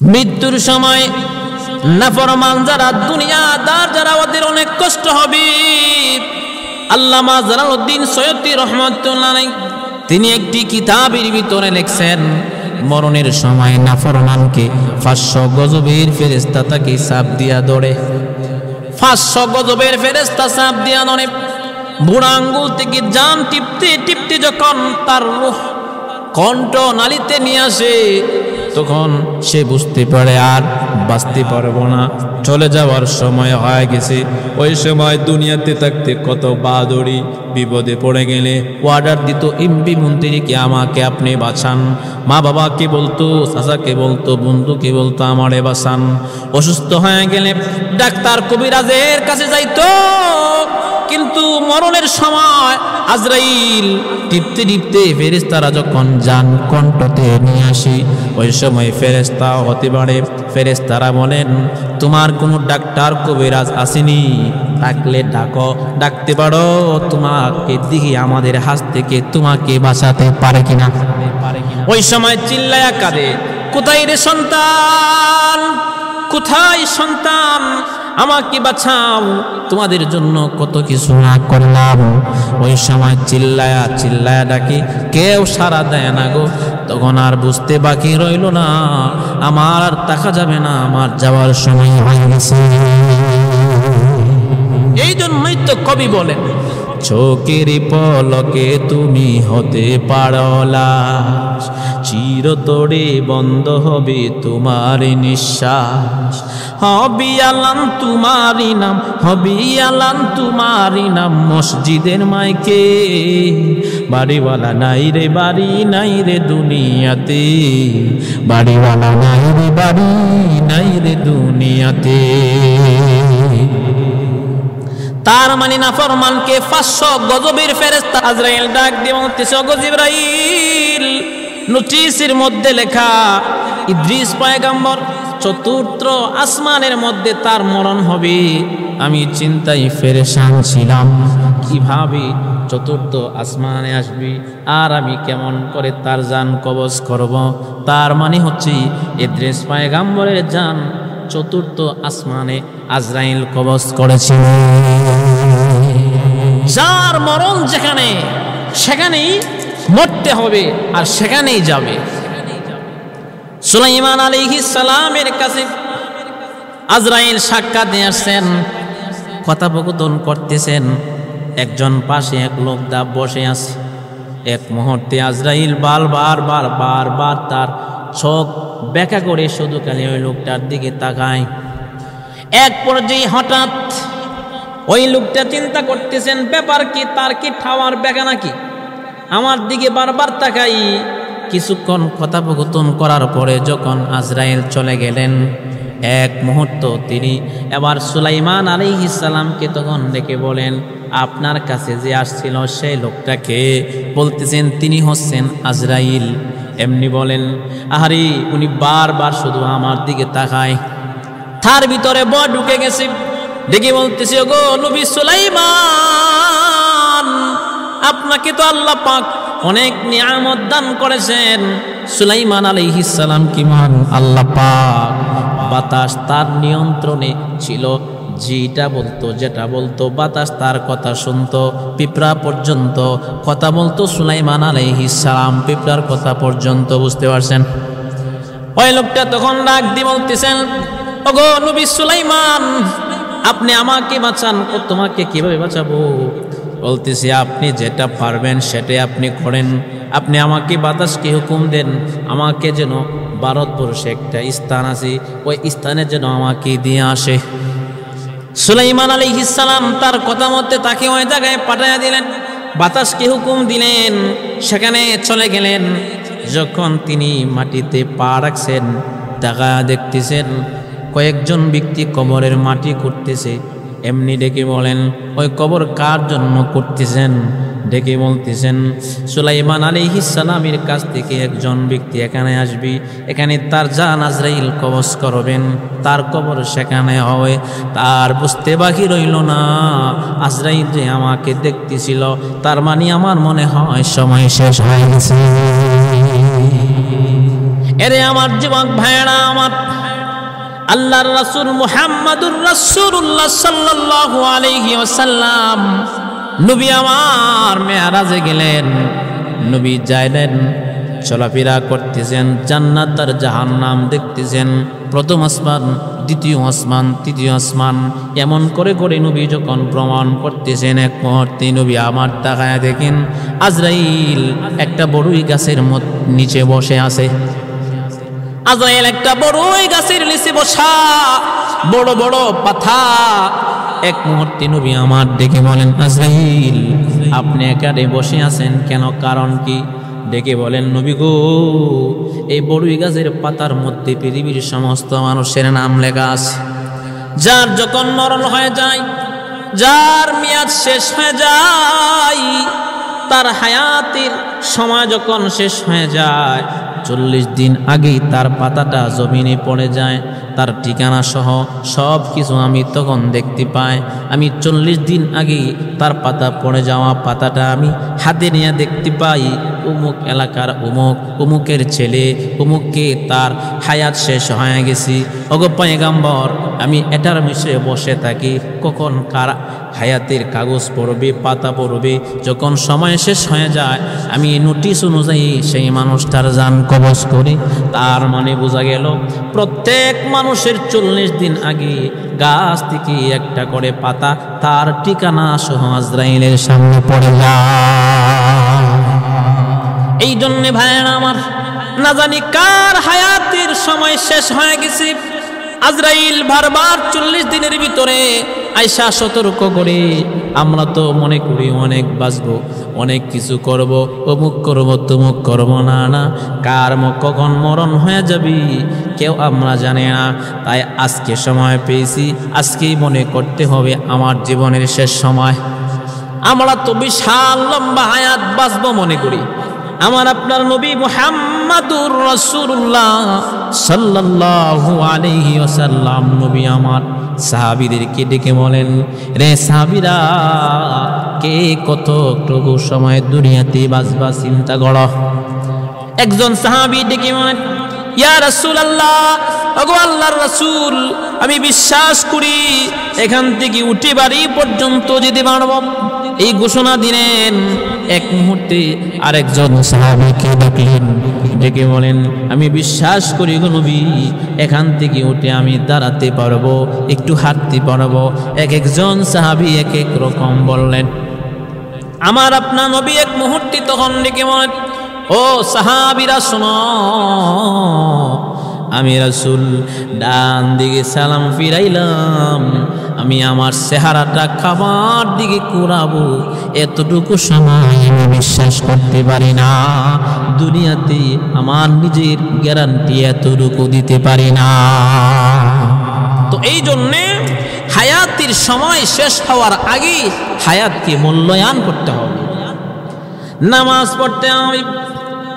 মৃত্যুর সময় নাফরমান যারা দুনিয়াদার যারা ওদের অনেক কষ্ট হবে। আল্লামা জালালউদ্দিন সৈয়দী রহমাতুল্লাহ আলাইহি তিনি একটি কিতাবের ভিতরে লিখছেন, মরণের সময় নাফরমানকে 500 গজবের ফেরেশতা তাকে চাপ দিয়া ধরে। 500 গজবের ফেরেশতা চাপ দিয়া ধরে। বুড়া আঙ্গুল থেকে জান টিপতে টিপতে যখন তার রূহ কণ্ঠ নালীতে নিয়ে আসে, তখন সে বুঝতে পারে আর বাঁচতে পারবো না, চলে যাওয়ার সময় হয়ে গেছে। ওই সময় দুনিয়াতে থাকতে কত বাদরি বিপদে পড়ে গেলে অর্ডার দিত এমপি মন্ত্রীকে আমাকে আপনি বাঁচান, মা বাবাকে বলতো, চাচাকে বলতো, বন্ধুকে বলতো আমারে বাঁচান। অসুস্থ হয়ে গেলে ডাক্তার কবিরাজের কাছে যাইতো, কিন্তু মরণের সময় আজরাইল টিপতে টিপতে ফেরেশতারা যখন জান কণ্ঠতে নিয়ে আসি, ওই সময় ফেরেশতা হতে পারে। ফেরেশতারা বলেন, তোমার কোনো ডাক্তার কবিরাজ আসেনি? ডাকলে ডাকো, ডাকতে পারো, তোমাকে দিকে আমাদের হাত থেকে তোমাকে বাঁচাতে পারে কিনা। ওই সময় চিল্লায়া কাঁদে, কোথায় রে সন্তান, কোথায় সন্তান, আমাকে বাঁচাও, তোমাদের জন্য কত কিছু না করলাম। ওই সময় চিল্লায়া চিল্লায়া ডাকি, কেউ সাড়া দেয় না গো। তখন আর বুঝতে বাকি রইল না, আমার আর তাকা যাবে না, আমার যাওয়ার সময় হয়ে গেছে। এই জন্যই তো কবি বলেন, চোখের পলকে তুমি হতে পারো লাশ, চিরতরে বন্ধ হবে তোমার নিঃশ্বাস। হবি আলান তোমারি নাম, হবি আলান তোমারি নাম, মসজিদের মাইকে বাড়িওয়ালা নাই রে, বাড়ি নাই রে দুনিয়াতে, বাড়িওয়ালা নাই রে, বাড়ি নাই রে দুনিয়াতে। তার মানে নাফরমানকে 500 গজবের ফেরেশতা আজরাইল ডাক দিয়ে বলতেছে, ওগো জিবরাইল, নোটিশের মধ্যে লেখা ইদ্রিস পয়গম্বর 4th আসমানের মধ্যে তার মরণ হবে। আমি চিন্তায় পেরেশান ছিলাম, কিভাবে 4th আসমানে আসবি আর আমি কেমন করে তার জান কবজ করব। তার মানে হচ্ছে ইদ্রিস পয়গম্বরের জান 4th আসমানে আজরাইল কবজ করেছিল। যার মরণ যেখানে সেখানেই মরতে হবে আর সেখানেই যাবে। সুলাইমান আলাইহিস সালামের কাছে আজরাইল সাক্ষাৎ নিয়ে আসছেন, কথোপকথন করতেছেন। একজন পাশে এক লোক দা বসে আছে। এক মুহূর্তে আজরাইল বারবার তার চোখ ব্যাকা করে শুধু খালি ওই লোকটার দিকে তাকায়। এক পর্যায়ে হঠাৎ ওই লোকটা চিন্তা করতেছেন, ব্যাপার কি, তার কি ঠাওয়ার ব্যাকা নাকি, আমার দিকে বারবার তাকাই। কিছুক্ষণ কথোপকথন করার পরে যখন আজরাইল চলে গেলেন, এক মুহূর্ত তিনি এবার সুলাইমান আলাইহিস সালামকে তখন ডেকে বলেন, আপনার কাছে যে আসছিল সেই লোকটাকে বলতেছেন তিনি হচ্ছেন আজরাইল। এমনি বলেন, আহারে উনি বারবার শুধু আমার দিকে তাকায়। তার ভিতরে বড় ঢুকে গেছে, ডেকে বলতেছে, ওগো নবী সুলাইমান, আপনাকে তো আল্লাহ পাক অনেক নিয়ামত দান করেছেন। সুলাইমান আলাইহিস সালাম কি মহান আল্লাহ পাক, বাতাস তার নিয়ন্ত্রণে ছিল, যেটা বলতো যেটা বলতো বাতাস তার কথা শুনতো। পিঁপড়া পর্যন্ত কথা বলতো সুলাইমান আলাইহিস সালাম, পিঁপড়ার কথা পর্যন্ত, বুঝতে পারছেন। ওই লোকটা তখন ডাক দিয়ে বলতেছেন, ওগো নবী সুলাইমান, আপনি আমাকে বাঁচান। ও তোমাকে কিভাবে বাঁচাবো? বলতেছি, আপনি যেটা পারবেন সেটাই আপনি করেন। আপনি আমাকে বাতাসকে হুকুম দেন, আমাকে যেন ভারতবর্ষে একটা স্থান আছে, ওই স্থানে যেন আমাকে দিয়ে আসে। সুলাইমান আলাইহিস সালাম তার কথা মতে তাকে ওই জায়গায় পাঠাইয়া দিলেন, বাতাসকে হুকুম দিলেন, সেখানে চলে গেলেন। যখন তিনি মাটিতে পা রাখছেন, টাকা দেখতেছেন কয়েকজন ব্যক্তি কবরের মাটি করতেছে। এমনি ডেকে বলেন, ওই কবর কার জন্য করতেছেন? ডেকে বলতেছেন, সুলাইমান আলাইহিস সালামের কাছ থেকে একজন ব্যক্তি এখানে আসবি, এখানে তার জান আজরাইল কবজ করবেন, তার কবর সেখানে হয়। তার বুঝতে বাকি রইল না, আজরাইল যে আমাকে দেখতেছিল, তার মানে আমার মনে হয় সময় শেষ হয়ে গেছে। এরে আমার যুবক ভাইরা আমার, আল্লাহর রাসূল মুহাম্মাদুর রাসূলুল্লাহ সাল্লাল্লাহু আলাইহি ওয়াসাল্লাম নবী আমার মেরাজে গেলেন। নবী যাইলেন, চলাফেরা করতেছেন, জান্নাত আর জাহান্নাম দেখতেছেন। প্রথম আসমান, দ্বিতীয় আসমান, তৃতীয় আসমান, এমন করে করে নবী যখন ভ্রমণ করতেছেন, এক মুহূর্তে নবী আমার তাকায় দেখেন আজরাইল একটা বড়ই গাছের নিচে বসে আছে। আজরাইল একটা বড়ই গাছের নিচে বসা, বড় বড় পাতা। এক মুহূর্তে নবী আমার ডেকে বলেন, আজরাইল আপনি এখানে বসে আছেন কেন, কারণ কি? ডেকে বলেন, নবী গো, এই বড়ই গাছের পাতার মধ্যে পৃথিবীর সমস্ত মানুষের নাম লেখা আছে। যার যখন মরণ হয়ে যায়, যার মেয়াদ শেষ হয়ে যায়, তার হায়াতের সময় যখন শেষ হয়ে যায়, 40 দিন আগেই তার পাতাটা জমিনে পড়ে যায়। তার ঠিকানা সহ সব কিছু আমি তখন দেখতে পাই। আমি 40 দিন আগে তার পাতা পড়ে যাওয়া পাতাটা আমি হাতে নিয়ে দেখতে পাই, অমুক এলাকার অমুকের ছেলে অমুককে তার হায়াত শেষ হয়ে গেছি। ওগো পয়গম্বর, আমি এটার মিশে বসে থাকি কখন কার হায়াতের কাগজ পড়বে, পাতা পড়বে। যখন সময় শেষ হয়ে যায়, আমি নোটিশ অনুযায়ী সেই মানুষটার জান কবজ করি। তার মানে বোঝা গেল প্রত্যেক মানুষের 40 দিন আগে গাছ থেকে একটা করে পাতা তার ঠিকানা সহ আজরাইলের সামনে পড়ে যায়। এই জন্যে ভাইয়েরা আমার, না জানি কার হায়াতের সময় শেষ হয়ে গেছে। আজরাইল বারবার 40 দিনের ভিতরে আয়সা সতর্ক করে। আমরা তো মনে করি অনেক বাঁচবো, অনেক কিছু করব, অমুক করব, তমুক করব। না না, কার কখন মরণ হয়ে যাবি কেউ আমরা জানি না। তাই আজকে সময় পেয়েছি, আজকেই মনে করতে হবে আমার জীবনের শেষ সময়। আমরা তো বিশাল লম্বা হায়াত বাঁচবো মনে করি। আমার আপনার নবী মুহাম্মাদুর রাসূলুল্লাহ সাল্লাল্লাহু আলাইহি ওয়াসাল্লাম নবী আমার সাহাবীদেরকে ডেকে বলেন, রে সাহাবীরা, কে কতটুকু সময় দুনিয়াতে বাঁচবা চিন্তা করো। একজন সাহাবী ডেকে বলেন, ইয়া রাসূলুল্লাহ, ওগো আল্লাহর রাসূল, আমি বিশ্বাস করি এখান থেকে উঠে বাড়ি পর্যন্ত যেতে পারবো। এই ঘোষণা দিলেন। এক মুহূর্তে আরেকজন সাহাবীকে ডাকলেন, ডেকে বলেন, আমি বিশ্বাস করি গো নবী, এখান থেকে উঠে আমি দাঁড়াতে পারবো, একটু হাঁটতে পারবো। একজন সাহাবী এক এক রকম বললেন। আমার আপনার নবী এক মুহূর্তে তখন ডেকে বলেন, ও সাহাবীরা শোনো, আমি রাসূল ডান দিকে সালাম ফিরাইলাম, আমি আমার চেহারাটা খাবার দিকে ঘুরাবো, এতটুকু সময় আমি বিশ্বাস করতে পারি না। দুনিয়াতে আমার নিজের গ্যারান্টি এতটুকু দিতে পারি না। তো এই জন্যে হায়াতের সময় শেষ হওয়ার আগে হায়াতকে মূল্যায়ন করতে হবে, নামাজ পড়তে হবে,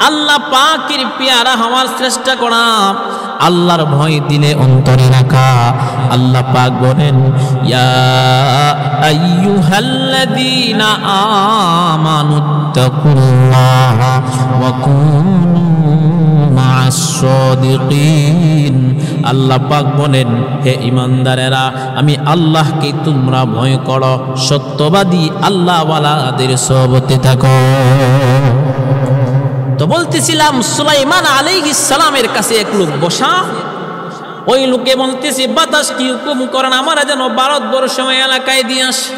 আল্লাহ পাকের পেয়ারা হওয়ার চেষ্টা করা, আল্লাহর ভয় দিলে অন্তরে রাখা। আল্লাহ পাক বলেন, ইয়া আইয়ুহাল্লাযীনা আমানুত্তাকুল্লাহা ওয়া কুনু মা'আস সাদিকিন। আল্লাহ পাক বলেন, হে ঈমানদারেরা, আমি আল্লাহকে তোমরা ভয় করো, সত্যবাদী আল্লাহওয়ালাদের সহবতে থাকো। তো বলতেছিলাম, সুলাইমান আলাইহিস সালামের কাছে এক লোক বসা। ওই লোকে বলতেছি, বাতাস কি হুকুম করেন আমার যেন ভারতবর্ষ এলাকায় দিয়ে আসে।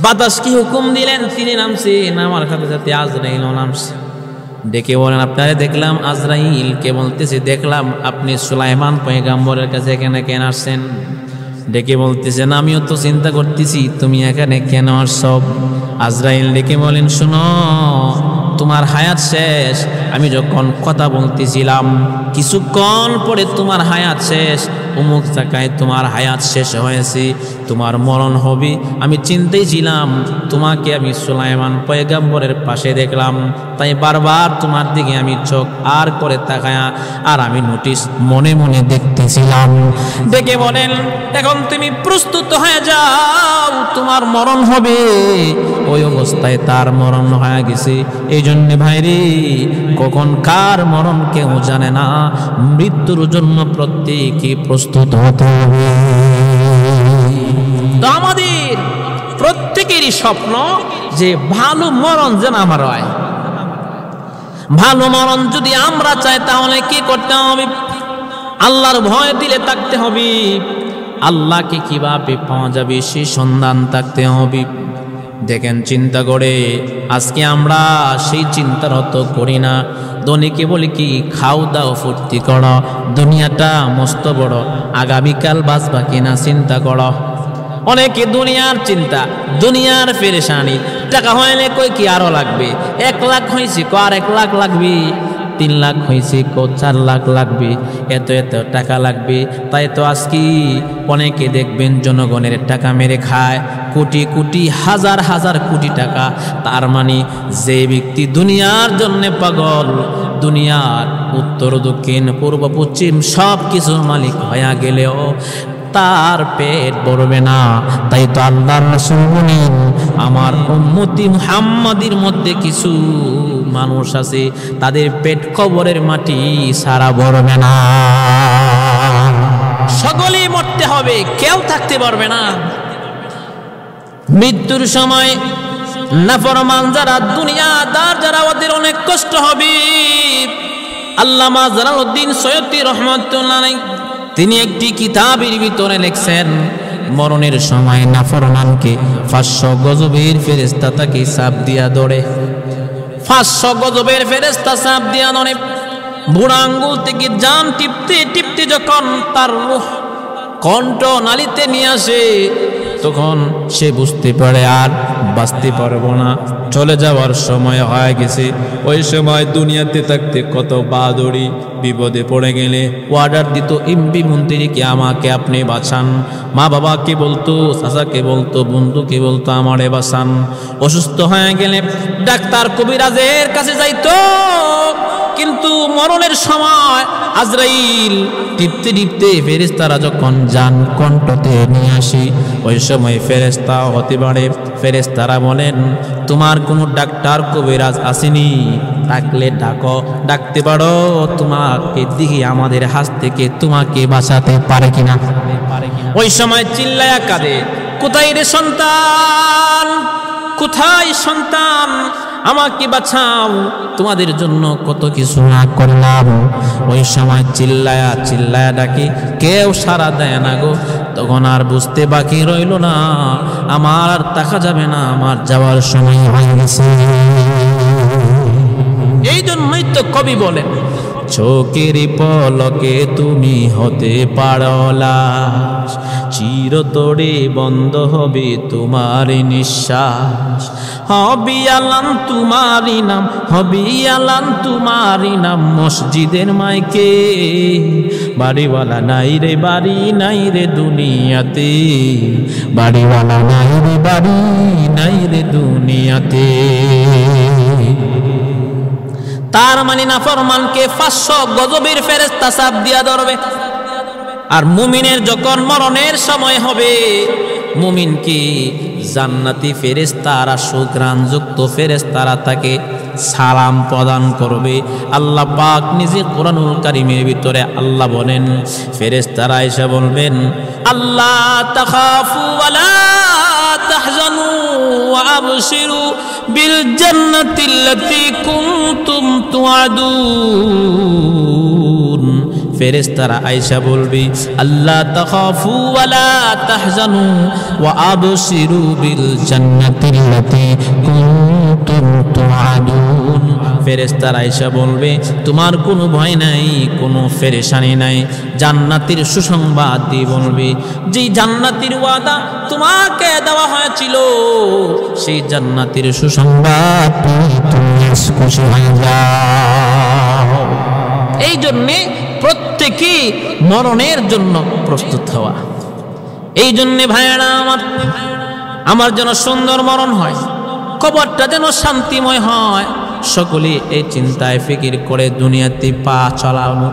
বাতাস কি হুকুম দিলেন, তিনি নামছেন, আমার সাথে সাথে আজরাইলও নামছে। ডেকে বলেন, আপনারা দেখলাম আজরাইলকে বলতেছি, দেখলাম আপনি সুলাইমান পয়গম্বরের কাছে এখানে কেন আসছেন। ডেকে বলতেছেন, আমিও তো চিন্তা করতেছি তুমি এখানে কেন আসছো। আজরাইল ডেকে বলেন, শোনো, তোমার হায়াত শেষ। আমি যখন কথা বলতেছিলাম কিছুক্ষণ পরে তোমার হায়াত শেষ, অমুক জায়গায় তোমার হায়াত শেষ হয়েছে, তোমার মরণ হবে। আমি চিন্তাই ছিলাম, তোমাকে আমি সুলাইমান পয়গম্বরের পাশে দেখলাম, তাই বারবার তোমার দিকে আমি চোখ আর করে তাকায়া আর আমি নোটিশ মনে মনে দেখতেছিলাম। ডেকে বলেন, এখন তুমি প্রস্তুত হয়ে যাও, তোমার মরণ হবে। ওই অবস্থায় তার মরণ হয়ে গেছে। এই জন্য ভাইরে, কখন কার মরণ কেউ জানে না। মৃত্যুর জন্য প্রত্যেকে প্রস্তুত প্রস্তুত হতে হবে। তো আমাদের প্রত্যেকেরই স্বপ্ন যে ভালো মরণ যেন আমার হয়। ভালো মরণ যদি আমরা চাই তাহলে কি করতে হবে? আল্লাহর ভয় দিলে থাকতে হবে। আল্লাহকে কিভাবে পাওয়া যাবে সেই সন্ধান থাকতে হবে। দেখেন, চিন্তা করে আজকে আমরা সেই চিন্তারত করি না। ধনীকে বলি কি, খাও দাও ফুর্তি করো, দুনিয়াটা মস্ত বড়, আগামীকাল বাঁচবা কিনা চিন্তা করো। অনেকে দুনিয়ার চিন্তা, দুনিয়ার পেরেশানি, টাকা হইলে কই কি আরো লাগবে, 1 লাখ হয়েছে কো আর 1 লাখ লাগবে, 3 লাখ হয়েছে কো 4 লাখ লাগবে, এত এত টাকা লাগবে। তাই তো আজকে অনেকে দেখবেন জনগণের টাকা মেরে খায়, কোটি কোটি হাজার হাজার কোটি টাকা। তার মানে যে ব্যক্তি দুনিয়ার জন্য পাগল, দুনিয়ার উত্তর দক্ষিণ পূর্ব পশ্চিম সব কিছুর মালিক হয়ে গেলেও তার পেট ভরবে না। তাই তো আল্লাহর রাসূল বলেন, আমার উম্মতি মুহাম্মাদির মধ্যে কিছু মানুষ আছে তাদের পেট কবরের মাটি সারা ভরবে না। সকলেই মরতে হবে, কেউ থাকতে পারবে না। মৃত্যুর সময় নাফরমান যারা, দুনিয়াদার যারা, ওদের অনেক কষ্ট হবে। আল্লামা জালালউদ্দিন সৈয়দী রাহমাতুল্লাহ আলাইহি তিনি একটি কিতাবের ভিতরে লিখছেন, মরণের সময় নাফরমানকে 500 গজবের ফেরেশতা তাকে চাপ দিয়া ধরে। 500 গজবের ফেরেশতা চাপ দিয়া ধরে। বুড়া আঙ্গুল থেকে জান টিপতে টিপতে যখন তার রূহ কণ্ঠ নালীতে নিয়ে আসে, তখন সে বুঝতে পারে আর বাঁচতে পারবো না, চলে যাওয়ার সময় হয়ে গেছে। ওই সময় দুনিয়াতে থাকতে কত বাহাদুরি, বিপদে পড়ে গেলে অর্ডার দিত এমপি মন্ত্রীকে, আমাকে আপনি বাঁচান। মা বাবাকে বলতো, চাচাকে বলতো, বন্ধুকে বলতো আমারে বাঁচান। অসুস্থ হয়ে গেলে ডাক্তার কবিরাজের কাছে যাইতো। কিন্তু মরণের সময় আজরাইল টিপতে টিপতে ফেরেশতারা যখন জান কণ্ঠতে নিয়ে আসি, ওই সময় ফেরেশতা হতে পারে ফেরেশতারা বলেন, তোমার কোনো ডাক্তার কবিরাজ আসেনি? ডাকলে ডাকো, ডাকতে পারো, তোমাকে দেখি আমাদের হাত থেকে তোমাকে বাঁচাতে পারে কিনা। ওই সময় চিল্লায়া কাঁদে, কোথায় রে সন্তান, কোথায় সন্তান, আমাকে বাঁচাও, তোমাদের জন্য কত কিছু না করলাম। ওই সময় চিল্লায়া চিল্লায়া ডাকি, কেউ সাড়া দেয় না গো। তখন আর বুঝতে বাকি রইল না, আমার আর তাকা যাবে না, আমার যাওয়ার সময় হয়ে গেছে। এই জন্যই তো কবি বলেন, চোখের পলকে তুমি হতে পারো লাশ, চিরতরে বন্ধ হবে তোমার নিঃশ্বাস। হবি আলান তোমারি নাম, হবি আলান তোমারি নাম, মসজিদের মাইকে। বাড়িওয়ালা নাই রে, বাড়ি নাই রে দুনিয়াতে, বাড়িওয়ালা নাই রে, বাড়ি নাই রে দুনিয়াতে। তার মানে নাফরমানকে 500 গজবের ফেরেশতা চাপ দিয়া ধরবে। আর মুমিনের যখন মরণের সময় হবে, মুমিনকে জান্নাতি ফেরেশতারা, সুঘ্রাণযুক্ত ফেরেশতারা তাকে সালাম প্রদান করবে। আল্লাহ পাক নিজে কোরআনুল কারীমের ভিতরে আল্লাহ বলেন, ফেরেশতারা এসে বলবেন, আল্লাহ তাখাফু ওয়ালা তাহজানু ওয়া আবশিরু বিল জান্নাতিল্লাতী কুনতুম তুআদুন। ফেরেশতারা আয়েশা বলবি, আল্লাহ তাখাফু ওয়ালা তাহজানু ওয়া আবশিরু বিল জান্নাতিল্লাতী কুনতুম তুআদুন। ফেরেশতারা আয়েশা বলবে, তোমার কোনো ভয় নাই, কোনো পেরেশানি নাই, জান্নাতের সুসংবাদ দিয়ে বলবে, যে জান্নাতের ওয়াদা তোমাকে দেওয়া হয়েছিল, সেই জান্নাতের সুসংবাদ তুমি খুশি হয়ে যাও। এই জন্যে প্রত্যেকেই মরণের জন্য প্রস্তুত হওয়া। এই জন্যে ভাইয়েরা আমার যেন সুন্দর মরণ হয়, কবরটা যেন শান্তিময় হয়, সকলে এই চিন্তায় ফিকির করে দুনিয়াতে পা চালানো,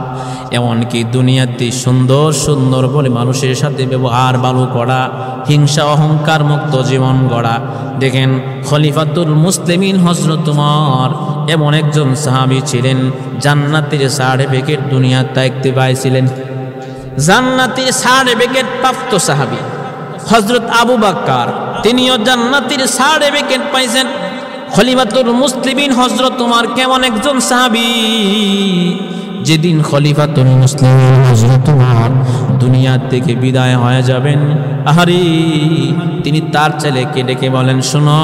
এমনকি দুনিয়াতে সুন্দর সুন্দর বলে মানুষের সাথে ব্যবহার ভালো করা, হিংসা অহংকার মুক্ত জীবন গড়া। দেখেন, খলিফাতুল মুসলিমিন হযরত উমর এমন একজন সাহাবী ছিলেন, জান্নাতের সার্টিফিকেট দুনিয়াতে দেখতে পাইছিলেন। জান্নাতের সার্টিফিকেট প্রাপ্ত সাহাবী হযরত আবু বকর, তিনিও জান্নাতের সার্টিফিকেট পাইছেন। খলিফাতুল মুসলিমিন হযরত ওমর কেমন একজন সাহাবী, যেদিন খলিফাতুল মুসলিমিন হযরত ওমর দুনিয়া থেকে বিদায় হয়ে যাবেন, আহারে তিনি তার ছেলেকে ডেকে বলেন, শোনো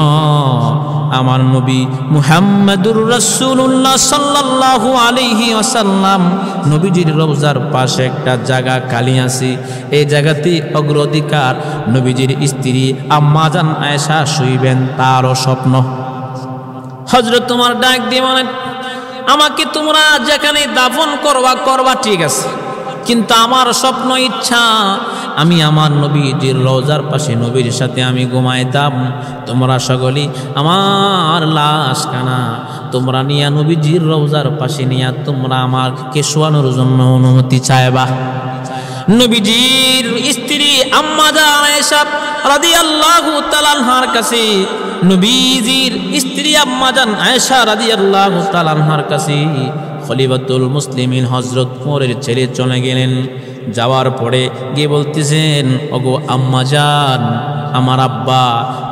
আমার নবী মুহাম্মদুর রাসূলুল্লাহ সাল্লাল্লাহু আলাইহি ওয়াসাল্লাম নবীজির রওজার পাশে একটা জায়গা খালি আছে, এই জায়গাতে অগ্রাধিকার নবীজির স্ত্রী আম্মা জান আয়েশা শুইবেন, তারও স্বপ্ন। হযরত ওমর ডাক দিয়ে বলেন, আমাকে তোমরা যেখানে দাফন করবা ঠিক আছে, কিন্তু আমার স্বপ্ন ইচ্ছা আমি আমার নবীজির রওজার পাশে নবীর সাথে আমি ঘুমাইতাম। তোমরা সকলেই আমার লাশ কানা তোমরা নিয়া নবীজির রওজার পাশে নিয়া তোমরা আমাকে শোয়ানোর জন্য অনুমতি চাইবা। নবীজির স্ত্রী আম্মা জান আয়েশা রাদিয়াল্লাহু তাআলা আনহার কাছে, নবীজির স্ত্রী আম্মা জান আয়েশা রাদিয়াল্লাহু তাআলা আনহার কাছে খলিফাতুল মুসলিমিন হযরত ওমরের ছেলে চলে গেলেন। যাওয়ার পরে গিয়ে বলতেছেন, ওগো আম্মা জান, আমার আব্বা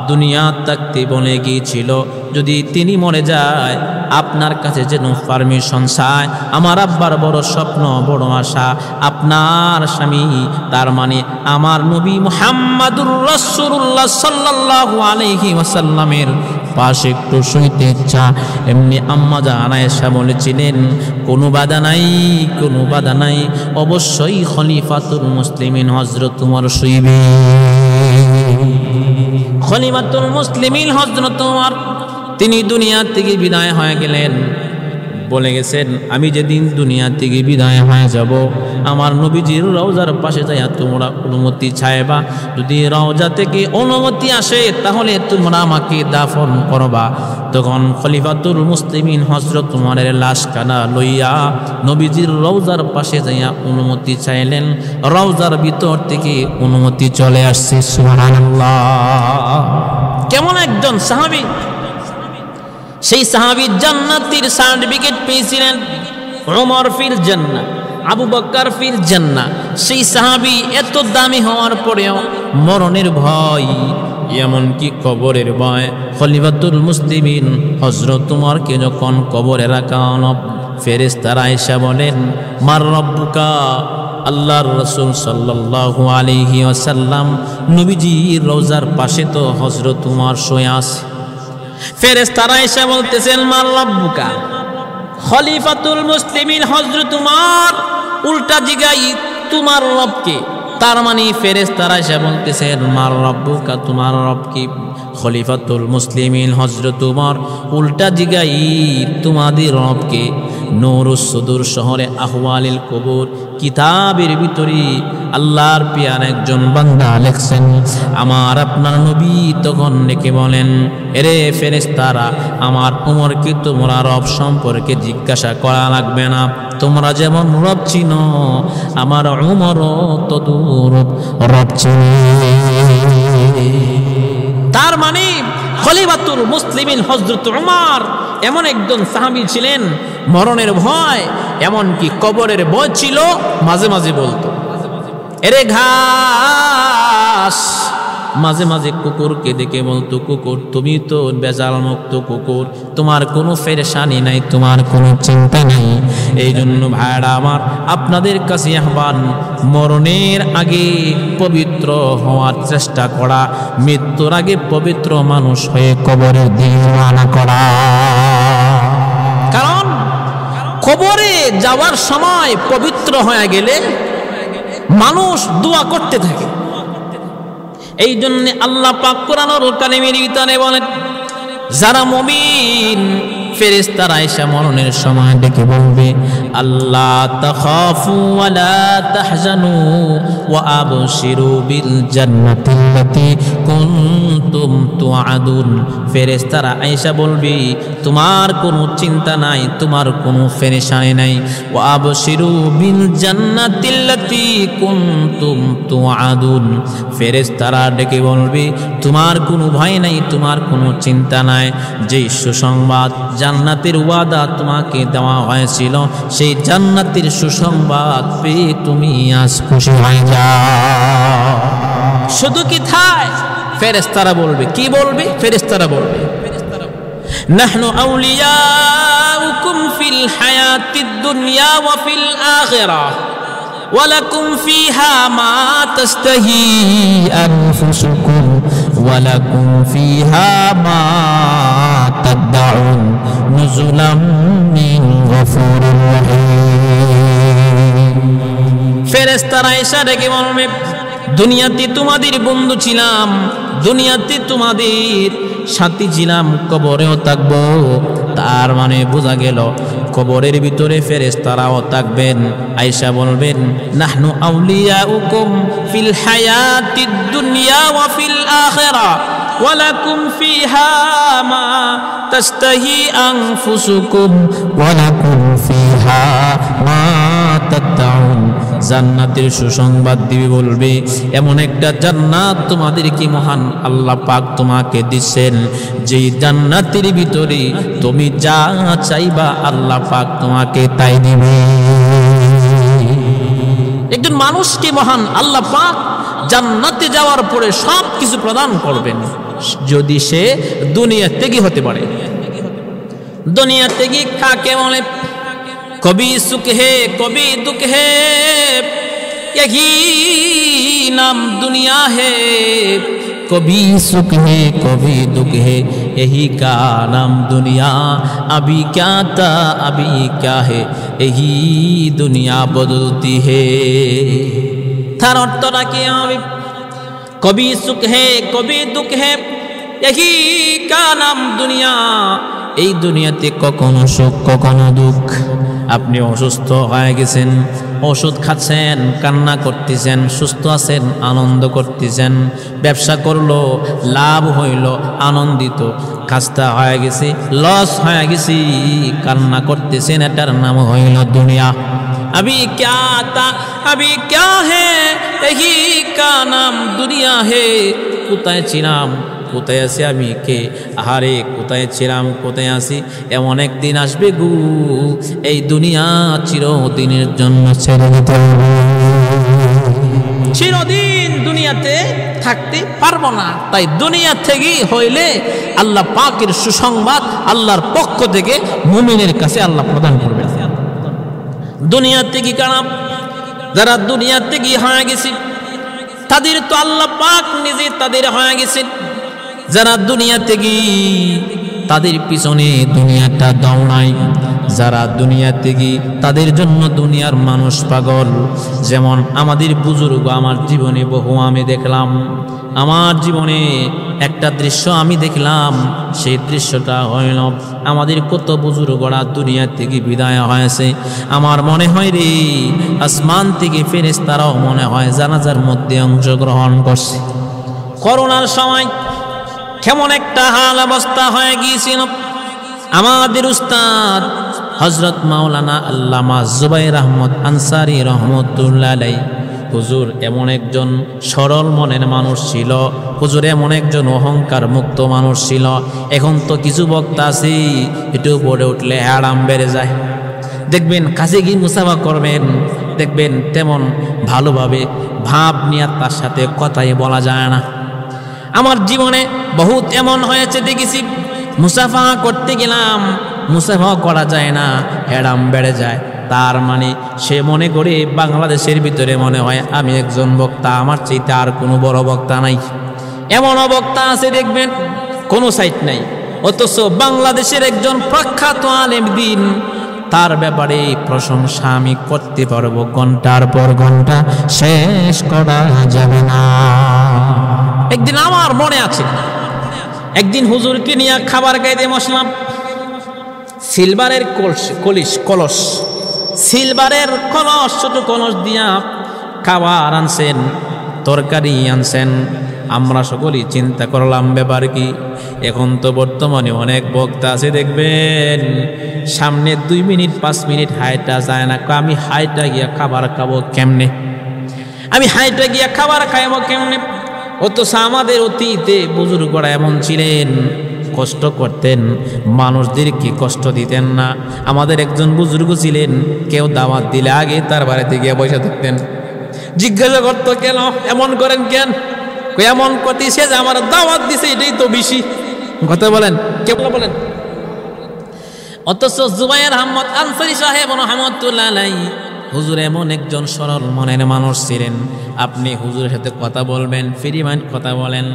দুনিয়া থাকতে বলে গিয়েছিল যদি তিনি মরে যায় আপনার কাছে যেন পারমিশন চায়। আমার আব্বার বড় স্বপ্ন, বড় আশা আপনার স্বামী, তার মানে আমার নবী মুহাম্মাদুর রাসূলুল্লাহ সাল্লাল্লাহু আলাইহি ওয়াসাল্লামের পাশে একটু শুইতে ইচ্ছা। এমনি আম্মা জান আয়েশা বলেছিলেন, কোনো বাধা নাই, কোনো বাধা নাই, অবশ্যই খলিফাতুল মুসলিমিন হযরত ওমর শুইবে। খলিফাতুল মুসলিমিন হযরত ওমর তিনি দুনিয়া থেকে বিদায় হয়ে গেলেন, বলে গেছেন, আমি যেদিন দুনিয়া থেকে বিদায় হয়ে যাব আমার নবীজির রওজার পাশে যাইয়া তোমরা অনুমতি চাইবা, যদি রওজা থেকে অনুমতি আসে তাহলে তোমরা আমাকে দাফন করবা। তখন খলিফাতুল মুসলিমিন হযরত ওমরের লাশ কানা লইয়া নবীজির রওজার পাশে যাইয়া অনুমতি চাইলেন। রওজার ভিতর থেকে অনুমতি চলে আসছে। সুবহানাল্লাহ, কেমন একজন সাহাবী! সেই সাহাবী জান্নাতের সার্টিফিকেট পেয়েছিলেন। ওমর ফিল জান্নাহ, আবু বকর ফিল জান্নাহ। সেই সাহাবী এত দামি হওয়ার পরেও মরণের ভয়, এমনকি কবরের ভয়, খলিফাতুল মুসলিমিন হযরত ওমরকে যখন কবরে রাখা হলো, ফেরেশতারা এসে বলেন, মার রব্বুকা, আল্লাহর রাসূল সাল্লাল্লাহু আলাইহি ওয়াসাল্লাম নবীজির রওজার পাশে তো হযরত ওমর শুয়ে আছে। ফেরেশতারা এসে বলতেছেন, মার রব্বুকা, খলিফাতুল মুসলিমিন হযরত ওমর উল্টা জিগাই তোমার রবকে। তার মানে ফেরেশতারা এসে বলতেছেন, মার রব্বুকা, তোমার রব কি? খলিফাতুল মুসলিমিন হযরত ওমর উল্টা জিগাই তোমাদের রবকে। নূরুস সুদূর শহরে আহওয়ালিল কবর কিতাবের ভিতরে আল্লাহর পিয়ার একজন বান্দা লেখছেন, আমার আপনার নবী তখন ডেকে বলেন, এরে ফেরেশতারা, আমার ওমরকে তোমরা রব সম্পর্কে জিজ্ঞাসা করা লাগবে না, তোমরা যেমন রব চিনো আমার ওমরও তদুর রব চিনে। তার মানে খলিফাতুল মুসলিমিন হযরত ওমর এমন একজন সাহাবী ছিলেন, মরণের ভয়, এমনকি কবরের ভয় ছিল। মাঝে মাঝে বলতো, এরে ঘাস, মাঝে মাঝে কুকুরকে দেখে বলতো, কুকুর তুমি তো বেজাল মুক্ত কুকুর, তোমার কোনো পেরেশানি নাই, তোমার কোনো চিন্তা নেই। এই জন্য ভাইরা আমার, আপনাদের কাছে আহ্বান, মরণের আগে পবিত্র হওয়ার চেষ্টা করা, মৃত্যুর আগে পবিত্র মানুষ হয়ে কবরের দিন রওনা করা। কারণ কবরে যাওয়ার সময় পবিত্র হয়ে গেলে মানুষ দোয়া করতে থাকে। এই জন্য আল্লাহ পাক কোরআনুল কারীমের ভিতরে বলেন, যারা মুমিন, ফেরেশতারা এসে মরণের সময় ডেকে বলবে, আল্লাহ তাখাফু ওয়া লা তাহজানু ওয়া আবশিরু বিল জান্নাতিল্লাতী কুনতুম তুআদুন। ফেরেশতারা আয়েশা বলবে, তোমার কোনো চিন্তা নাই, তোমার কোনো পেরেশানি নাই। ওয়া আবশিরু বিল জান্নাতিল্লাতী কুনতুম তুআদুন, ফেরেশতারা ডেকে বলবে তোমার কোনো ভয় নাই, তোমার কোনো চিন্তা নাই, যে সুসংবাদ জান্নাতের ওয়াদা তোমাকে দেওয়া হয়েছিল সেই জান্নাতের সুসংবাদ পেয়ে তুমি আজ খুশি হয়ে যাও। শুধু কি থাই, ফেরেশতারা বলবে, কি বলবে? ফেরেশতারা বলবে নাহনু আউলিয়াউকুম ফিল হায়াতিদ দুনিয়া ওয়া ফিল আখিরাহ ওয়া লাকুম ফিহা মা তাস্তাহি আনফুসুকুম ওয়া লাকুম ফিহা মা তাদউন নুজুলাম মিন গফুরির রহিম। ফেরেশতারা এসে ডেকে বলবে দুনিয়াতে তোমাদের বন্ধু ছিলাম, দুনিয়াতে তোমাদের সাথী ছিলাম, কবরেও থাকবো। তার মানে বোঝা গেল কবরের ভিতরে ফেরেশতারাও থাকবেন। আয়েশা বলবেন নাহনু আউলিয়াউকুম ফিল হায়াতিদ দুনিয়া ওয়া ফিল আখিরাহ ওয়া লাকুম ফিহা মা তাস্তাহি আনফুসুকুম ওয়া লাকুম ফিহা মা তাদউন। জান্নাতের সুসংবাদ দিবে, বলবে এমন একটা জান্নাত তোমাদেরকে মহান আল্লাহ পাক তোমাকে দিচ্ছেন, যে জান্নাতের ভিতরে তুমি যা চাইবা আল্লাহ পাক তোমাকে তাই দিবে। একজন মানুষকে মহান আল্লাহ পাক জান্নাতে যাওয়ার পরে সব কিছু প্রদান করবেন, যদি সে দুনিয়া থেকে হতে পারে। দুনিয়া থেকে কাকে বলে? कभी सुख है कभी दुख है, यही नाम दुनिया है। कभी सुख है कभी दुख है, यही का नाम दुनिया। अभी क्या था अभी क्या है, यही दुनिया बदलती है। थार অর্থটা কি হবে? कभी सुख है कभी दुख है, यही का नाम दुनिया। এই দুনিয়াতে কখনো সুখ কখনো দুঃখ। আপনি অসুস্থ হয়ে গেছেন, ওষুধ খাচ্ছেন, কান্না করতেছেন, সুস্থ আছেন, আনন্দ করতেছেন, ব্যবসা করলো, লাভ হইল, আনন্দিত, খাস্তা হয়ে গেছে, লস হয়ে গেছি, কান্না করতেছেন, এটার নাম হইল দুনিয়া। अभी क्या था अभी क्या है, यही का नाम दुनिया है। কোথায় ছিলাম, কোথায় আছি আমি, কে আহারে কোথায় ছিলাম, কোথায় আছি, এমন একদিন আসবে গু, এই দুনিয়া চিরদিনের জন্য ছেড়ে দিতে হবে। চিরদিন দুনিয়াতে থাকতে পারবো না, তাই দুনিয়া থেকে হইলে আল্লাহ পাকের সুসংবাদ আল্লাহর পক্ষ থেকে মুমিনের কাছে আল্লাহ প্রদান করবে। দুনিয়া থেকে কারণ যারা দুনিয়া থেকে হয়ে গেছে তাদের তো আল্লাহ পাক নিজে তাদের হয়ে গেছে। যারা দুনিয়া থেকে তাদের পিছনে দুনিয়াটা দৌড়ায়, যারা দুনিয়া থেকে তাদের জন্য দুনিয়ার মানুষ পাগল। যেমন আমাদের বুজুর্গ, আমার জীবনে বহু আমি দেখলাম, আমার জীবনে একটা দৃশ্য আমি দেখলাম, সেই দৃশ্যটা হইল আমাদের কত বুজুর্গরা দুনিয়া থেকে বিদায় হয়েছে। আমার মনে হয় রে, আসমান থেকে ফেরেশতারাও মনে হয় জানাজার মধ্যে অংশগ্রহণ করছে। করোনার সময় কেমন একটা হাল অবস্থা হয়ে গিয়েছিল। আমাদের উস্তাদ হযরত মাওলানা আল্লামা জুবাইর আহমদ আনসারী রহমতুল্লাহ আলাইহি, হুজুর এমন একজন সরল মনের মানুষ ছিল, হুজুর এমন একজন অহংকার মুক্ত মানুষ ছিল। এখন তো কিছু বক্তা আছে, একটু পড়ে উঠলে আরাম বেড়ে যায়, দেখবেন কাছে গিয়ে মুসাফা করবেন, দেখবেন তেমন ভালোভাবে ভাব নিয়ে তার সাথে কথাই বলা যায় না। আমার জীবনে বহুত এমন হয়েছে, দেখেছি মুসাফা করতে গেলাম, মুসাফা করা যায় না, হেরাম বেড়ে যায়। তার মানে সে মনে করে বাংলাদেশের ভিতরে মনে হয় আমি একজন বক্তা, আমার চাইতে আর কোনো বড় বক্তা নাই। এমনও বক্তা আছে দেখবেন কোনো সাইট নাই, অথচ বাংলাদেশের একজন প্রখ্যাত আলেম দিন, তার ব্যাপারে প্রশংসা আমি করতে পারবো ঘন্টার পর ঘন্টা, শেষ করা যাবে না। একদিন আমার মনে আছে, একদিন হুজুরকে নিয়ে খাবার খাইতে বসলাম। সিলভারের কলস, সিলভারের কলস, ছোট কলস দিয়া খাবার আনছেন, তরকারি আনছেন, আমরা সকলেই চিন্তা করলাম ব্যাপার কি। এখন তো বর্তমানে অনেক বক্তা আছে দেখবেন, সামনে 2 মিনিট 5 মিনিট হাইটা যায় না, আমি হাইটা গিয়া খাবার খাবো কেমনে, আমি হাইটা গিয়া খাবার খাইবো কেমনে। অথচ আমাদের অতীতে বুজুর্গরা এমন ছিলেন, কষ্ট করতেন, মানুষদেরকে কষ্ট দিতেন না। আমাদের একজন বুজুর্গ ছিলেন, কেউ দাওয়াত দিলে আগে তার বাড়িতে গিয়ে বসে থাকতেন, জিজ্ঞাসা করতো কেন এমন করেন কেন, এমন করতেছে যে আমার দাওয়াত দিছে এটাই তো বেশি কথা বলেন, কেউ বলেন। অথচ জুবায়ের আহমদ আনসারী সাহেব রাহমাতুল্লাহ আলাইহি হুজুর এমন একজন সরল মনের মানুষ ছিলেন, আপনি হুজুরের সাথে কথা বলবেন, ফ্রি মাইন্ড কথা বলেন,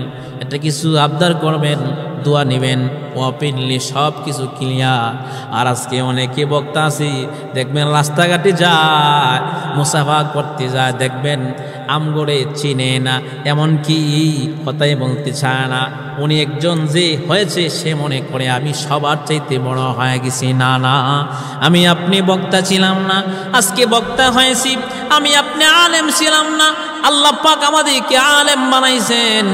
এটা কিছু আবদার করবেন, দোয়া নেবেন, ওপেনলি সব কিছু ক্লিয়ার। আর আজকে অনেকে বক্তা আছি দেখবেন রাস্তাঘাটে যায়, মুসাফা করতে যায়, দেখবেন আমগরে চিনে না, এমনকি কথাই বলতে চায় না। উনি একজন যে হয়েছে সে মনে করে আমি সবার চাইতে বড় হয়ে গেছি। না না, আমি আপনি বক্তা ছিলাম না, আজকে বক্তা হয়েছি। আমি আপনি আলেম ছিলাম না, আল্লাহ পাক আমাদেরকে আলেম বানাইছেন।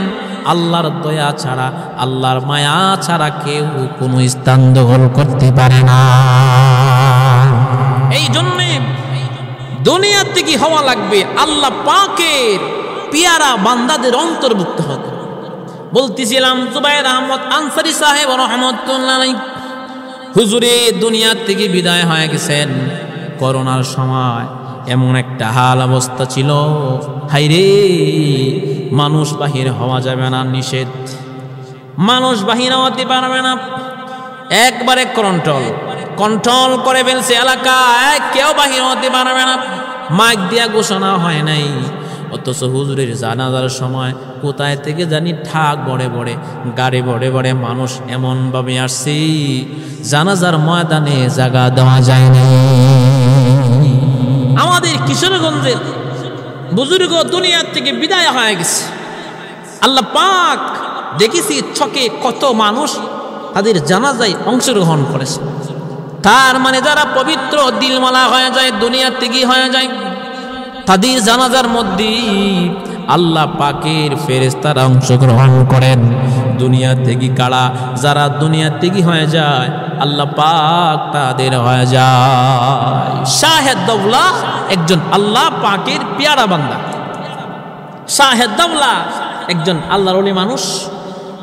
আল্লাহর দয়া ছাড়া, আল্লাহর মায়া ছাড়া কেউ কোনো স্থান দখল করতে পারে না। এই জন্যে দুনিয়া থেকে হওয়া লাগবে আল্লাহ পাকের পিয়ারা বান্দাদের অন্তর্ভুক্ত হতে। বলতেছিলাম জুবায়ের আহমদ আনসারী সাহেব রাহমাতুল্লাহ আলাইহি হুজুরে দুনিয়া থেকে বিদায় হয়ে গেছেন। করোনার সময় এমন একটা হাল অবস্থা ছিল, হাইরে মানুষ বাহির হওয়া যাবে না, নিষেধ, মানুষ বাহির হতে পারবে না, একবারে কন্ট্রোল করে ফেলছে এলাকায়, কেউ বাহির হতে পারবে না, মাইক দিয়া ঘোষণা হয় নাই। অথচ হুজুরের জানাজার সময় কোথায় থেকে জানি ঠাক বড়ে বড়ে গাড়ি বড়ে বড়ে মানুষ এমনভাবে আসছে, জানাজার ময়দানে জায়গা দেওয়া যায় না। আমাদের কিশোরগঞ্জের বুজুর্গ দুনিয়ার থেকে বিদায় হয়ে গেছে। আল্লাহ পাক দেখেছি ছকে কত মানুষ তাদের জানাজায় অংশগ্রহণ করেছে। তার মানে যারা পবিত্র দিলমালা হয়ে যায়, দুনিয়ার থেকে হয়ে যায়, তাদের জানাজার মধ্যে আল্লাহ পাকের ফেরেশতারা অংশগ্রহণ করেন। দুনিয়া থেকে কারা, যারা দুনিয়া থেকে হয়ে যায় আল্লাহ পাক তাদের হয়ে যায়। শাহেদ দৌলা একজন আল্লাহ পাকের পেয়ারা বান্দা, শাহেদ দৌলা একজন আল্লাহর ওলি মানুষ।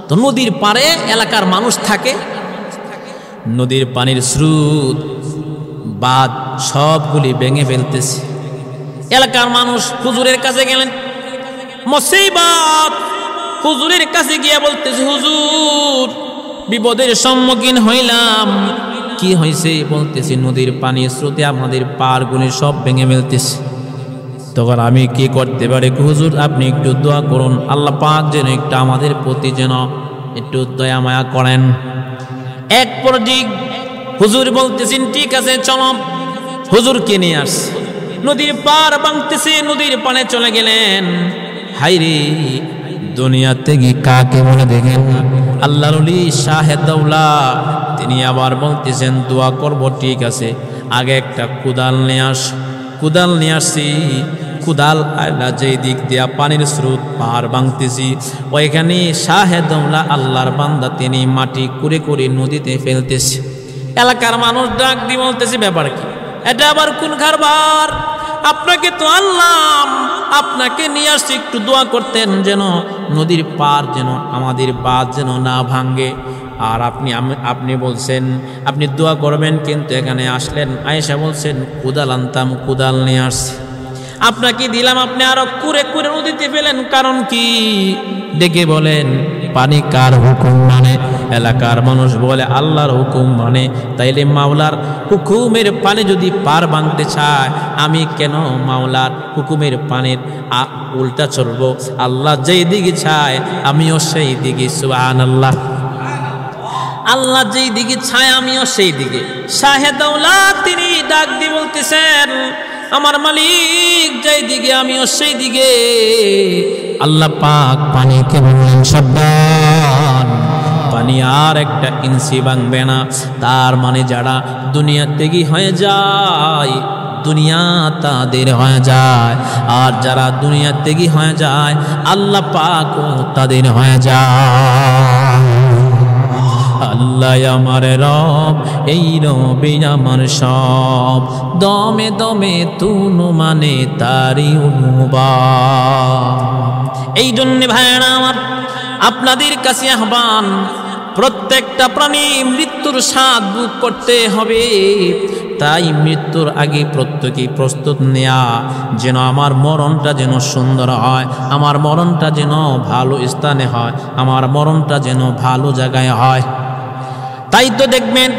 তো নদীর পাড়ে এলাকার মানুষ থাকে, নদীর পানির স্রোত বাঁধ সবগুলি ভেঙে ফেলতেছে। এলাকার মানুষ হুজুরের কাছে গেলেন, মুসিবত, হুজুরের কাছে গিয়ে বলতেছে হুজুর বিপদের সম্মুখীন হইলাম। কি হয়েছে? বলতেছি নদীর পানি স্রোতে আমাদের পাড়গুলি সব ভেঙে ফেলতেছে। তখন আমি কি করতে পারি হুজুর? আপনি একটু দোয়া করুন, আল্লাহ পাক যেন একটু আমাদের প্রতি যেন একটু দয়া মায়া করেন। এক পর্যায়ে হুজুর বলতেছেন ঠিক আছে চলো, হুজুরকে নিয়ে আস। নদীর পার ভাঙতেছে, নদীর পানে চলে গেলেন। হাইরে দুনিয়া থেকে কাকে বলে দেখেন, আল্লাহর ওলি শাহেদ দৌলা। তিনি আবার বলতেছেন দোয়া করব, ঠিক আছে আগে একটা কুদাল নিয়ে আস। কুদাল নিয়ে আসছি, কুদাল আল্লাহ যেই দিক দিয়া পানির স্রোত পাহাড় ভাঙতেছি, ওইখানে শাহেদ দৌলা আল্লাহর বান্দা তিনি মাটি কুড়ে কুড়ে নদীতে ফেলতেছে। এলাকার মানুষ ডাক দিয়ে বলতেছে ব্যাপার কি, এটা আবার কোন কারবার? আপনাকে তো আল্লাহ আপনাকে নিয়ে আসছি একটু দোয়া করতেন যেন নদীর পার যেন আমাদের বাঁধ যেন না ভাঙ্গে। আর আপনি বলছেন আপনি দোয়া করবেন, কিন্তু এখানে আসলেন আয়েশা বলছেন কুদাল আনতাম, কুদাল নিয়ে আসছি, আপনাকে দিলাম, আপনি আরো কুড়ে কুড়ে নদীতে ফেলেন, কারণ কি? ডেকে বলেন পানি কার হুকুম মানে? এলাকার মানুষ বলে আল্লাহর হুকুম মানে। তাইলে মাওলার হুকুমের পানি যদি পার ভাঙতে চায়, আমি কেন মাওলার হুকুমের পানির উল্টা চলবো? আল্লাহ যেই দিকে চায় আমিও সেই দিকে। সুবহানাল্লাহ। আল্লাহ যেই দিকে চায় আমিও সেই দিকে। শাহেদ দৌলা তিনি ডাক দিয়ে বলতেছেন আমার মালিক যেই দিকে আমিও সেই দিকে। আল্লাহ পাক পানিকে বললেন সাবধান, পানি আর একটা ইঞ্চি ভাঙবে না। তার মানে যারা দুনিয়া থেকে হয়ে যায়, দুনিয়া তাদের হয়ে যায়, আর যারা দুনিয়া ত্যাগী হয়ে যায় আল্লাহ পাকও তাদের হয়ে যায়। আল্লাহ আমার রব, এই রবি আমার সব, দমে দমে তুনু মানে তারি অনুবাদ। এই জন্য ভাইরা আমার, আপনাদের কাছে আহ্বান, প্রত্যেকটা প্রাণী মৃত্যুর স্বাদ ভোগ করতে হবে। তাই মৃত্যুর আগে প্রত্যেকেই প্রস্তুত নেয়া, যেন আমার মরণটা যেন সুন্দর হয়, আমার মরণটা যেন ভালো স্থানে হয়, আমার মরণটা যেন ভালো জায়গায় হয়। তাই তো দেখবেন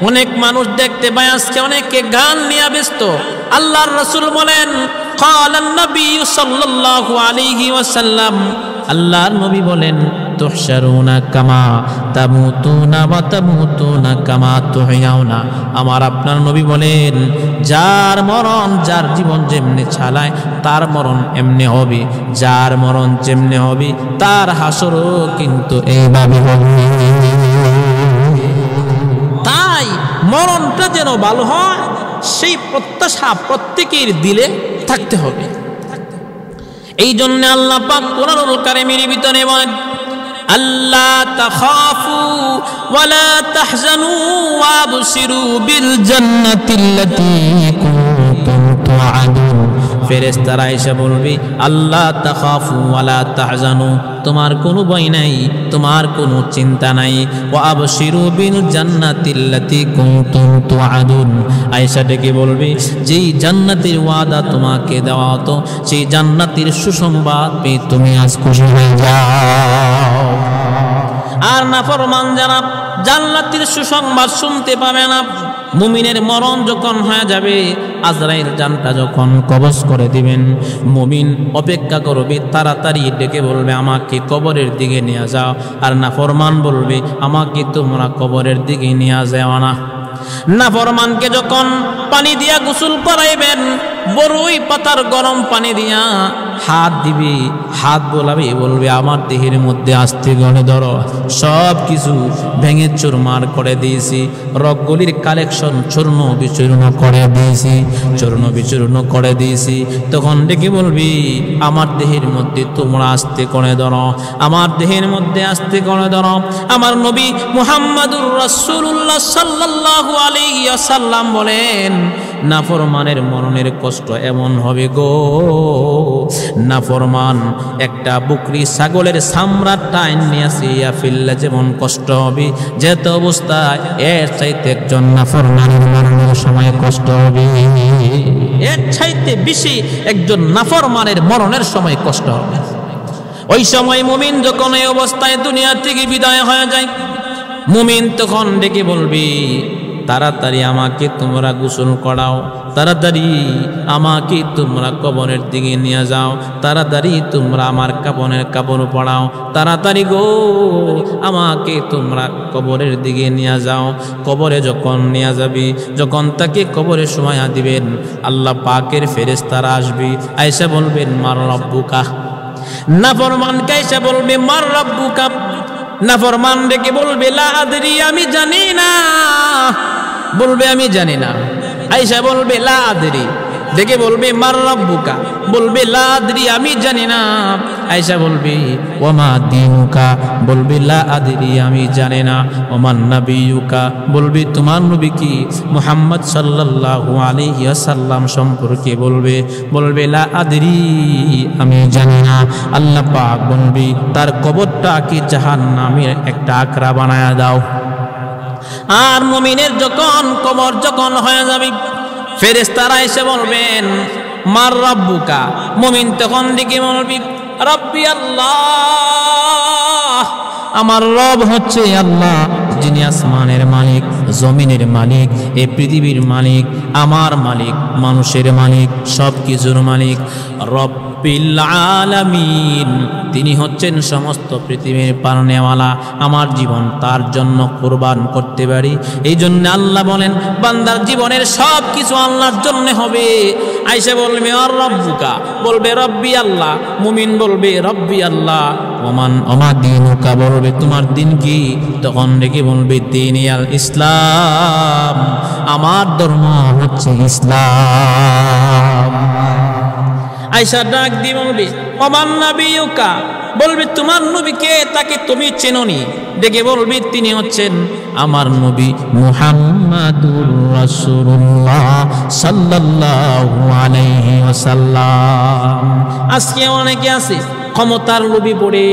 অনেক মানুষ দেখতে পায় আজকে অনেকে গান নিয়ে ব্যস্ত। আল্লাহর রাসূল বলেন, ক্বালান নবী সাল্লাল্লাহু আলাইহি ওয়াসাল্লাম, আল্লাহর নবী বলেন, তুহশারুনা কামা তামুতুনা ওয়া তামুতুনা কামা তুহয়াউনা। আমার আপনার নবী বলেন, যার মরণ, যার জীবন যেমনি চালায় তার মরণ এমনি হবে, যার মরণ যেমনি হবে তার হাসরও কিন্তু এইভাবে হবে। তাই মরণটা যেন ভালো হয় সেই প্রত্যাশা প্রত্যেকের দিলে থাকতে হবে। এই জন্য আল্লাহ পাক কোরআনুল কারীমের ভিতরে বলেন, আল্লা তাখাফু ওয়ালা তাহজানু ওয়াবশিরু বিল জান্নাতিল্লাতী কুনতুম তুআদুন। ফেরেশতারা এসে বলবে, আল্লাহ তাখাফু ওয়ালা তাহজানু, তোমার কোনো ভয় নাই, তোমার কোনো চিন্তা নাই। ওয়াবশিরু বিল জান্নাতিল্লাতী কুনতুম তুআদুন। আয়েশা ডেকে বলবে, যেই জান্নাতের ওয়াদা তোমাকে দেওয়া হতো সেই জান্নাতের সুসংবাদ পেয়ে তুমি আজ খুশি হয়ে যাও। আর নাফরমান যারা জান্নাতের সুসংবাদ শুনতে পাবে না, মুমিনের মরণ যখন হয়ে যাবে, আজরাইল জানটা যখন কবজ করে দিবেন, মুমিন অপেক্ষা করবে, তাড়াতাড়ি ডেকে বলবে, আমাকে কবরের দিকে নিয়ে যাও। আর নাফরমান বলবে, আমাকে তোমরা কবরের দিকে নিয়ে যাও না। নাফরমানকে যখন পানি দিয়া গোসল করাইবেন, বড়ই পাতার গরম পানি দিয়া হাত দিবে, হাত বোলাবে, বলবে, আমার দেহের মধ্যে আস্তে গনে ধরো, সব কিছু ভেঙে চুরমার করে দিয়েছি, রগগুলির কালেকশন চূর্ণ বিচূর্ণ করে দিয়েছি, চূর্ণ বিচূর্ণ করে দিয়েছি। তখন ডেকে বলবি, আমার দেহের মধ্যে তোমরা আস্তে করে ধরো, আমার দেহের মধ্যে আস্তে করে ধরো। আমার নবী মুহাম্মাদুর রাসূলুল্লাহ সাল্লাল্লাহু আলাইহি ওয়াসাল্লাম বলেন, নাফরমানের মরণের কষ্ট এমন হবে গো, নাফরমান একটা বকরি ছাগলের চামড়া টাইন নিয়ে আসিয়া ফেললে যেমন কষ্ট হবে, যেত অবস্থায় এর চাইতে একজন নাফরমানের মরণের সময় কষ্ট হবে, এর চাইতে বেশি একজন নাফরমানের মরণের সময় কষ্ট হবে। ওই সময় মুমিন যখন এই অবস্থায় দুনিয়া থেকে বিদায় হয়ে যায়, মুমিন তখন ডেকে বলবি, তাড়াতাড়ি আমাকে তোমরা গোসল করাও, তাড়াতাড়ি আমাকে তোমরা কবরের দিকে নিয়ে যাও, তাড়াতাড়ি তোমরা আমার কাপড়ের কাপড় পরাও, তাড়াতাড়ি গো আমাকে তোমরা কবরের দিকে নিয়ে যাও। কবরে যখন নিয়ে যাবি, যখন তাকে কবরে শোয়া দিবেন, আল্লাহ পাকের ফেরেশতারা আসবে, আয়েশা বলবেন, মার রব্বুকা। নাফরমান কায়েশা বলবে, মার রব্বুকা। নাফরমান ডেকে বলবে, লা আদরি, আমি জানি না, বলবে আমি জানি না। আয়েশা বলবে, লা আদরি, ডেকে বলবে, মার রব্বুকা, বলবে লা আদরি, আমি জানি না। আয়েশা বলবে, ওমা দীনুকা, বলবে লা আদরি, আমি জানি না। ওমান নবিয়ুকা, বলবে তোমার নবী কি, মুহাম্মদ সাল্লাল্লাহু আলাইহি ওয়াসাল্লাম সম্পর্কে বলবে, বলবে লা আদরি, আমি জানি না। আল্লাহ পাক বলবে, তার কবরটা কি জাহান্নামের একটা আকরা বানায়া দাও। আর মুমিনের যখন কবর যখন হয়ে যাবে, ফেরেশতারা এসে বলবেন, মার রব্বুকা। মুমিন তখন দিকে বলবি, রব্বি আল্লাহ, আমার রব হচ্ছে আল্লাহ, যিনি আসমানের মালিক, জমিনের মালিক, এই পৃথিবীর মালিক, আমার মালিক, মানুষের মালিক, সব কিছুর মালিক। রব্বিল আলামিন, তিনি হচ্ছেন সমস্ত পৃথিবীর পালনেওয়ালা। আমার জীবন তার জন্য কুরবান করতে পারি। এই জন্য আল্লাহ বলেন, বান্দার জীবনের সব কিছু আল্লাহর জন্য হবে। আয়েশা বলবে, আর রব্বুকা, বলবে রব্বি আল্লাহ। মুমিন বলবে, রব্বি আল্লাহ। ওমান ওমা দিনুকা, বলবে তোমার দিন কি? তখন ডেকে বলবে দিন আল ইসলাম, আমার ধর্ম হচ্ছে ইসলাম। আয়েশা ডাক দিয়ে বলবে ওমান নাবিয়ুকা, বলবে তোমার নবী কে? তাকে তুমি চেনোনি? ডেকে বলবে তিনি হচ্ছেন আমার নবী মুহাম্মাদুর রাসূলুল্লাহ সাল্লাল্লাহু আলাইহি ওয়াসাল্লাম। আজকে অনেকে আছে ক্ষমতার লোভে পড়ে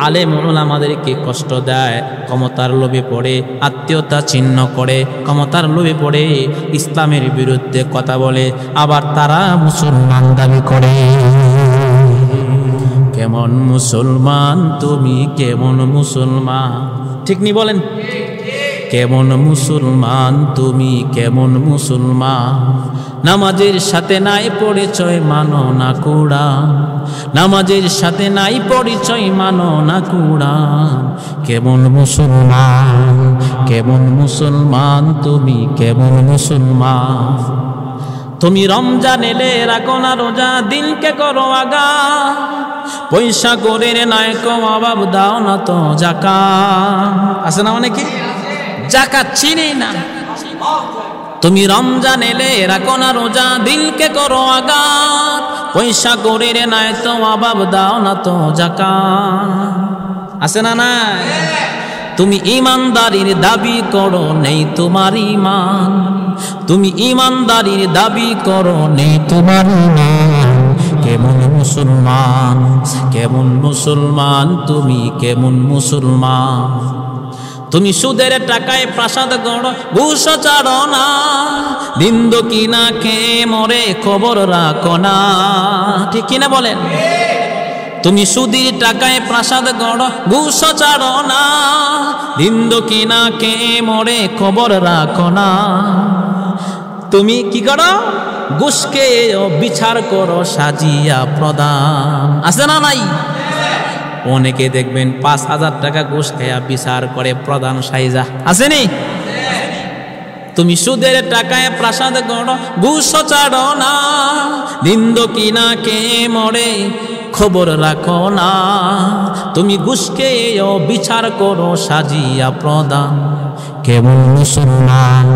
আলেম ওলামাদেরকে কষ্ট দেয়, ক্ষমতার লোভে পড়ে আত্মীয়তা ছিন্ন করে, ক্ষমতার লোভে পড়ে ইসলামের বিরুদ্ধে কথা বলে, আবার তারা মুসলমান দাবি করে। কেমন মুসলমান তুমি, কেমন মুসলমান? ঠিক নি বলেন? কেমন মুসলমান তুমি, কেমন মুসলমান? নামাজের সাথে নাই পরিচয়, মানো না কুরআন। নামাজের সাথে নাই পরিচয়, মানো না কুরআন। কেমন মুসলমান, কেমন মুসলমান তুমি, কেমন মুসলমান? তুমি রমজান এলে রাখো না রোজা, দিনকে করো আগা, পয়সা করে নাই কো অভাব, দাও না তো যাকাত। আছে না অনেকে যাকাত চিনে না। তুমি রমজান এলে রাখো না রোজা, দিলকে করো আঘাত, পয়সা করে নাই তো অভাব, দাও না তো যাকাত। আছে না নাই? তুমি ইমানদারির দাবি করো, নেই তোমার ঈমান। তুমি ইমানদারির দাবি করো, নেই তোমার ঈমান। কেমন মুসলমান, কেমন মুসলমান তুমি, কেমন মুসলমান? তুমি সুদের টাকায় প্রাসাদ গড়, ঘুষ ছাড়ো না, দিন কিনা খেয়ে মরে খবর রাখো না। ঠিক কিনা বলেন? তুমি সুদের টাকায় প্রাসাদ গড়, ঘুষ ছাড়ো না, দিন কিনা খেয়ে মরে খবর রাখো না। তুমি কি করো? ঘুষকে বিচার করো সাজিয়া প্রদান। আছে না নাই? অনেকে দেখবেন ৫,০০০ টাকা ঘুষ খেয়া বিচার করে প্রধান সাইজা। আসেনি? তুমি সুদের টাকায় প্রাসাদ গড়, ঘুষ ছাড়ো না, দিন কিনা কে মরে খবর রাখো না। তুমি ঘুষকে বিচার করো সাজিয়া প্রদান। কেমন মুসলমান,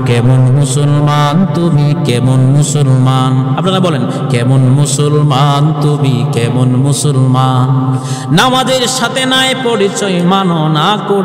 কেমন মুসলমান তুমি, কেমন মুসলমান? আপনারা বলেন কেমন মুসলমান তুমি, কেমন মুসলমান? নামাজের সাথে নাই পরিচয়, মানো না কুরআন।